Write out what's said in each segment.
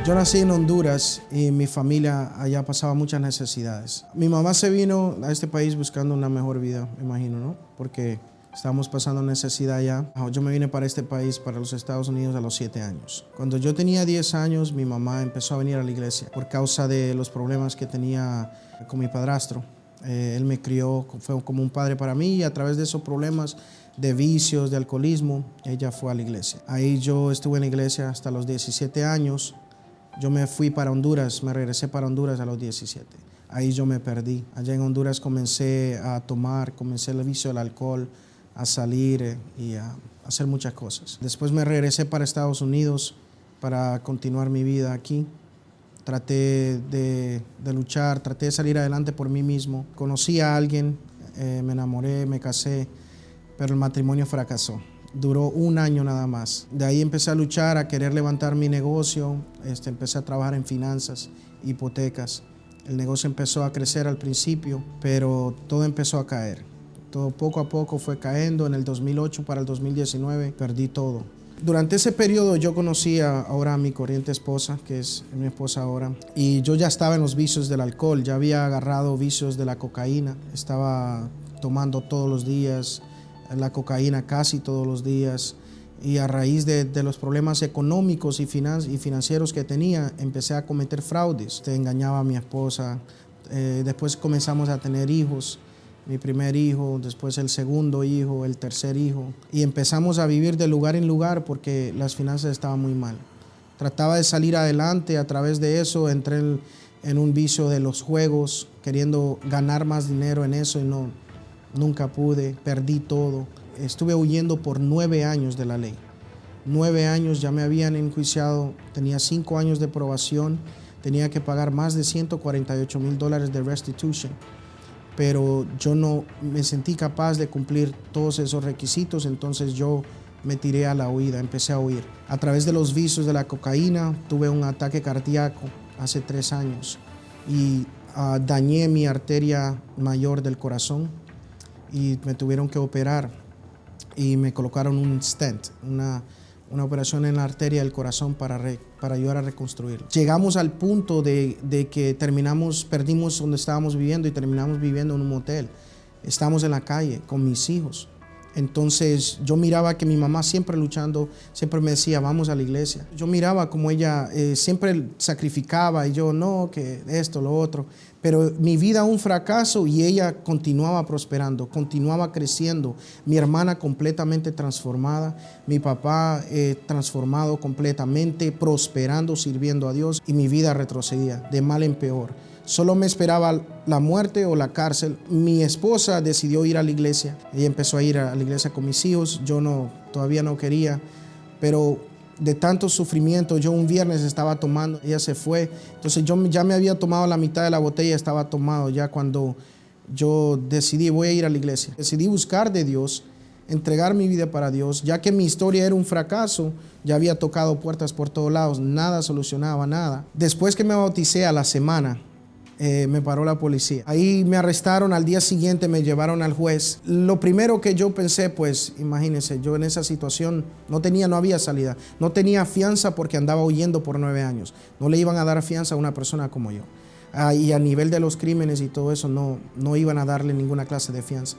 Yo nací en Honduras y mi familia allá pasaba muchas necesidades. Mi mamá se vino a este país buscando una mejor vida, me imagino, ¿no? Porque estábamos pasando necesidad allá. Yo me vine para este país, para los Estados Unidos, a los 7 años. Cuando yo tenía 10 años, mi mamá empezó a venir a la iglesia por causa de los problemas que tenía con mi padrastro. Él me crió, fue como un padre para mí, y a través de esos problemas de vicios, de alcoholismo, ella fue a la iglesia. Ahí yo estuve en la iglesia hasta los 17 años. Yo me fui para Honduras, me regresé para Honduras a los 17. Ahí yo me perdí. Allá en Honduras comencé a tomar, comencé el vicio del alcohol, a salir y a hacer muchas cosas. Después me regresé para Estados Unidos para continuar mi vida aquí. Traté de luchar, traté de salir adelante por mí mismo. Conocí a alguien, me enamoré, me casé, pero el matrimonio fracasó. Duró un año nada más. De ahí empecé a luchar, a querer levantar mi negocio. Empecé a trabajar en finanzas, hipotecas. El negocio empezó a crecer al principio, pero todo empezó a caer. Todo poco a poco fue cayendo. En el 2008 para el 2019 perdí todo. Durante ese periodo yo conocí ahora a mi corriente esposa, que es mi esposa ahora, y yo ya estaba en los vicios del alcohol, ya había agarrado vicios de la cocaína, estaba tomando todos los días, la cocaína casi todos los días, y a raíz de los problemas económicos y financieros que tenía, empecé a cometer fraudes. Engañaba a mi esposa, después comenzamos a tener hijos, mi primer hijo, después el segundo hijo, el tercer hijo, y empezamos a vivir de lugar en lugar porque las finanzas estaban muy mal. Trataba de salir adelante, a través de eso entré en un vicio de los juegos, queriendo ganar más dinero en eso y nunca pude, perdí todo. Estuve huyendo por 9 años de la ley. 9 años, ya me habían enjuiciado, tenía 5 años de probación, tenía que pagar más de $148,000 de restitution, pero yo no me sentí capaz de cumplir todos esos requisitos, entonces yo me tiré a la huida, empecé a huir. A través de los vicios de la cocaína, tuve un ataque cardíaco hace 3 años y dañé mi arteria mayor del corazón y me tuvieron que operar y me colocaron un stent, una operación en la arteria del corazón para ayudar a reconstruirlo. Llegamos al punto de que perdimos donde estábamos viviendo y terminamos viviendo en un motel. Estábamos en la calle con mis hijos. Entonces yo miraba que mi mamá siempre luchando, siempre me decía, vamos a la iglesia. Yo miraba como ella siempre sacrificaba y yo no, que esto, lo otro. Pero mi vida un fracaso y ella continuaba prosperando, continuaba creciendo. Mi hermana completamente transformada, mi papá transformado completamente, prosperando, sirviendo a Dios, y mi vida retrocedía de mal en peor. Solo me esperaba la muerte o la cárcel. Mi esposa decidió ir a la iglesia. Ella empezó a ir a la iglesia con mis hijos. Yo todavía no quería, pero de tanto sufrimiento, yo un viernes estaba tomando, ella se fue. Entonces yo ya me había tomado la mitad de la botella, estaba tomado ya cuando yo decidí, voy a ir a la iglesia. Decidí buscar de Dios, entregar mi vida para Dios, ya que mi historia era un fracaso, ya había tocado puertas por todos lados, nada solucionaba nada. Después que me bauticé a la semana, me paró la policía. Ahí me arrestaron, al día siguiente me llevaron al juez. Lo primero que yo pensé, pues imagínense, yo en esa situación no había salida. No tenía fianza porque andaba huyendo por 9 años. No le iban a dar fianza a una persona como yo. Y a nivel de los crímenes y todo eso, no iban a darle ninguna clase de fianza.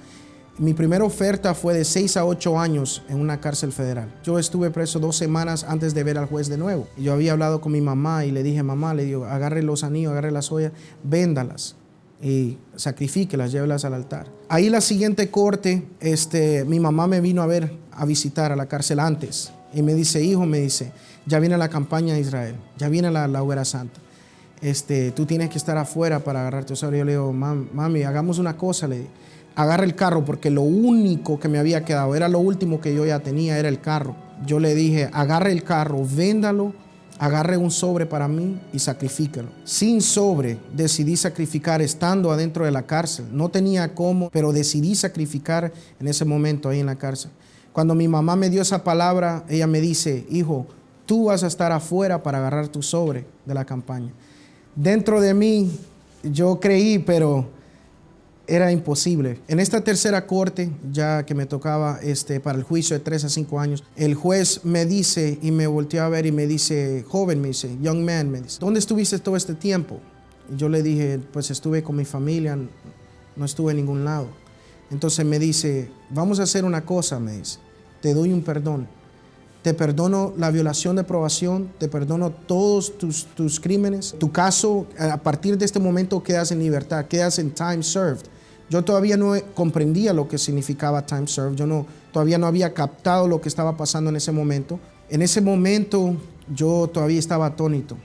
Mi primera oferta fue de 6 a 8 años en una cárcel federal. Yo estuve preso 2 semanas antes de ver al juez de nuevo. Yo había hablado con mi mamá y le dije, mamá, le digo, agarre los anillos, agarre las ollas, véndalas y sacrifíquelas, llévelas al altar. Ahí la siguiente corte, mi mamá me vino a visitar a la cárcel antes y me dice, hijo, ya viene la campaña de Israel, ya viene la hoguera santa. Tú tienes que estar afuera para agarrarte. O sea, yo le digo, mami, hagamos una cosa, le digo. Agarra el carro, porque lo único que me había quedado, era lo último que yo ya tenía, era el carro. Yo le dije, agarre el carro, véndalo, agarre un sobre para mí y sacrifíquelo. Sin sobre, decidí sacrificar estando adentro de la cárcel. No tenía cómo, pero decidí sacrificar en ese momento ahí en la cárcel. Cuando mi mamá me dio esa palabra, ella me dice, hijo, tú vas a estar afuera para agarrar tu sobre de la campaña. Dentro de mí, yo creí, pero era imposible. En esta tercera corte, ya que me tocaba para el juicio de 3 a 5 años, el juez me dice y me volteó a ver y me dice, joven, me dice, young man, me dice, ¿dónde estuviste todo este tiempo? Y yo le dije, pues estuve con mi familia, no estuve en ningún lado. Entonces me dice, vamos a hacer una cosa, me dice, te doy un perdón. Te perdono la violación de probación, te perdono todos tus crímenes. Tu caso, a partir de este momento, quedas en libertad, quedas en time served. Yo todavía no comprendía lo que significaba time served. Todavía no había captado lo que estaba pasando en ese momento. En ese momento, yo todavía estaba atónito.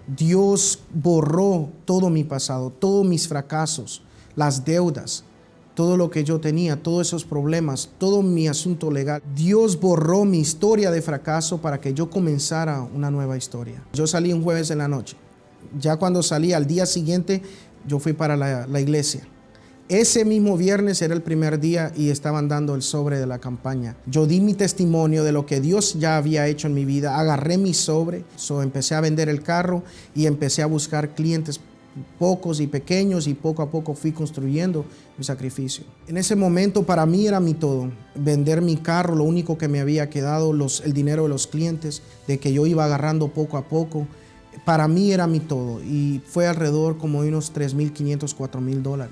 Dios borró todo mi pasado, todos mis fracasos, las deudas, todo lo que yo tenía, todos esos problemas, todo mi asunto legal. Dios borró mi historia de fracaso para que yo comenzara una nueva historia. Yo salí un jueves en la noche. Ya cuando salí al día siguiente, yo fui para la iglesia. Ese mismo viernes era el primer día y estaban dando el sobre de la campaña. Yo di mi testimonio de lo que Dios ya había hecho en mi vida. Agarré mi sobre, empecé a vender el carro y empecé a buscar clientes pocos y pequeños, y poco a poco fui construyendo mi sacrificio. En ese momento para mí era mi todo. Vender mi carro, lo único que me había quedado, el dinero de los clientes, de que yo iba agarrando poco a poco. Para mí era mi todo y fue alrededor como de unos $3,500, $4,000.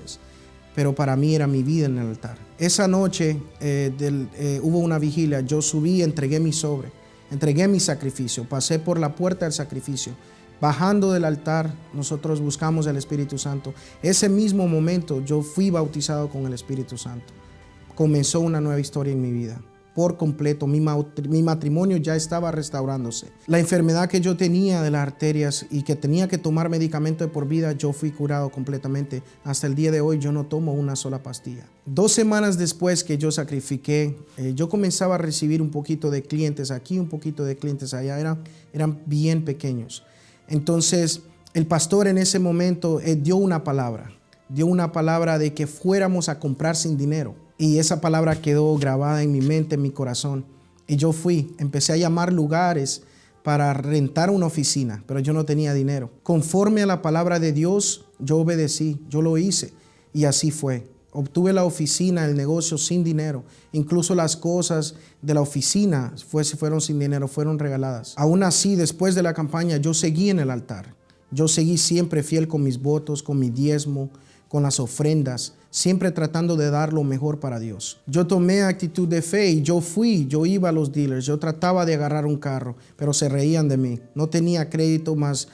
Pero para mí era mi vida en el altar. Esa noche hubo una vigilia, yo subí, entregué mi sobre, entregué mi sacrificio, pasé por la puerta del sacrificio. Bajando del altar, nosotros buscamos el Espíritu Santo. Ese mismo momento yo fui bautizado con el Espíritu Santo. Comenzó una nueva historia en mi vida. Por completo, mi matrimonio ya estaba restaurándose. La enfermedad que yo tenía de las arterias y que tenía que tomar medicamento de por vida, yo fui curado completamente. Hasta el día de hoy yo no tomo una sola pastilla. 2 semanas después que yo sacrifiqué, yo comenzaba a recibir un poquito de clientes aquí, un poquito de clientes allá. Eran bien pequeños. Entonces, el pastor en ese momento dio una palabra de que fuéramos a comprar sin dinero. Y esa palabra quedó grabada en mi mente, en mi corazón. Y yo empecé a llamar lugares para rentar una oficina, pero yo no tenía dinero. Conforme a la palabra de Dios, yo obedecí, yo lo hice. Y así fue. Obtuve la oficina, el negocio sin dinero. Incluso las cosas de la oficina fueron sin dinero, fueron regaladas. Aún así, después de la campaña, yo seguí en el altar. Yo seguí siempre fiel con mis votos, con mi diezmo, con las ofrendas, siempre tratando de dar lo mejor para Dios. Yo tomé actitud de fe y yo iba a los dealers, yo trataba de agarrar un carro, pero se reían de mí. No tenía crédito más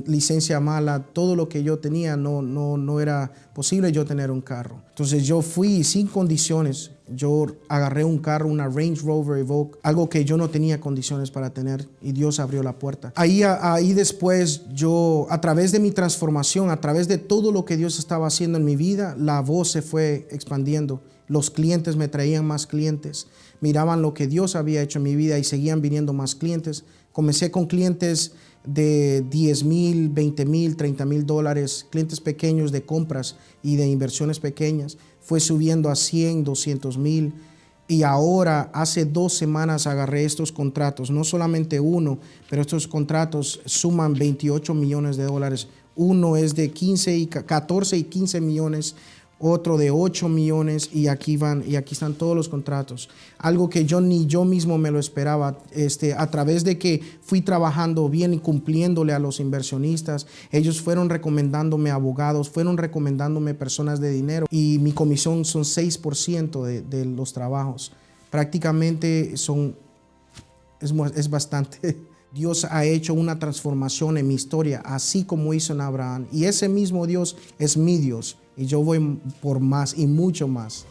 licencia mala, todo lo que yo tenía no era posible yo tener un carro. Entonces yo fui sin condiciones, yo agarré un carro, una Range Rover Evoque, algo que yo no tenía condiciones para tener y Dios abrió la puerta. Ahí después yo, a través de mi transformación, a través de todo lo que Dios estaba haciendo en mi vida, la voz se fue expandiendo. Los clientes me traían más clientes, miraban lo que Dios había hecho en mi vida y seguían viniendo más clientes. Comencé con clientes de $10,000, $20,000, $30,000, clientes pequeños de compras y de inversiones pequeñas. Fue subiendo a 100, 200,000. Y ahora, hace 2 semanas agarré estos contratos, no solamente uno, pero estos contratos suman $28 millones. Uno es de 14 y 15 millones, otro de 8 millones y aquí están todos los contratos. Algo que ni yo mismo me lo esperaba. A través de que fui trabajando bien y cumpliéndole a los inversionistas, ellos fueron recomendándome abogados, fueron recomendándome personas de dinero y mi comisión son 6% de los trabajos. Prácticamente es bastante. Dios ha hecho una transformación en mi historia, así como hizo en Abraham. Y ese mismo Dios es mi Dios. Y yo voy por más y mucho más.